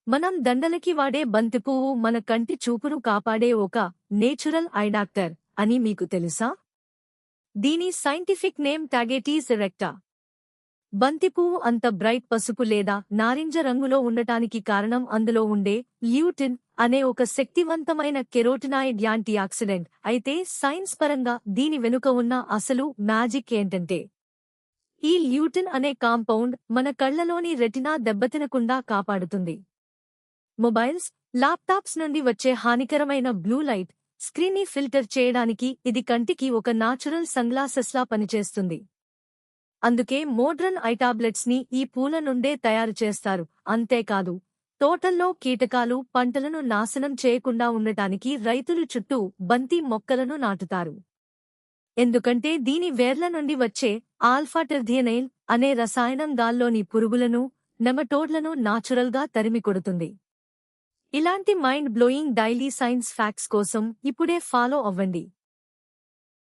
మనం దండలకి వాడే బంతిపువ్వు మన కంటి చూపును కాపాడే ఒక నేచురల్ ఐడాక్టర్ అని మీకు తెలుసా? దీని సైంటిఫిక్ నేమ్ టాగెటీస్ ఎరెక్టా. బంతిపువ్వు అంత బ్రైట్ పసుపు లేదా నారింజ రంగులో ఉండటానికి కారణం అందులో ఉండే ల్యూటిన్ అనే ఒక శక్తివంతమైన కెరోటినాయిడ్ యాంటీఆక్సిడెంట్. అయితే సైన్స్ పరంగా దీని వెనుక ఉన్న అసలు మ్యాజిక్ ఏంటంటే, ఈ ల్యూటిన్ అనే కాంపౌండ్ మన కళ్లలోని రెటినా దెబ్బతినకుండా కాపాడుతుంది. మొబైల్స్, ల్యాప్టాప్స్ నుండి వచ్చే హానికరమైన బ్లూ లైట్ స్క్రీన్ని ఫిల్టర్ చేయడానికి ఇది కంటికి ఒక నాచురల్ సన్గ్లాసెస్లా పనిచేస్తుంది. అందుకే మోడ్రన్ ఐ టాబ్లెట్స్ ని ఈ పూల నుండే తయారు చేస్తారు. అంతేకాదు, తోటల్లో కీటకాలు పంటలను నాశనం చేయకుండా ఉండటానికి రైతులు చుట్టూ బంతి మొక్కలను నాటుతారు. ఎందుకంటే దీని వేర్ల నుండి వచ్చే ఆల్ఫాటెర్థియనైల్ అనే రసాయనం గాల్లోని పురుగులను, నెమటోడ్లను నాచురల్గా తరిమికొడుతుంది. ఇలాంటి mind blowing daily science facts కోసం ఇప్పుడే ఫాలో అవ్వండి.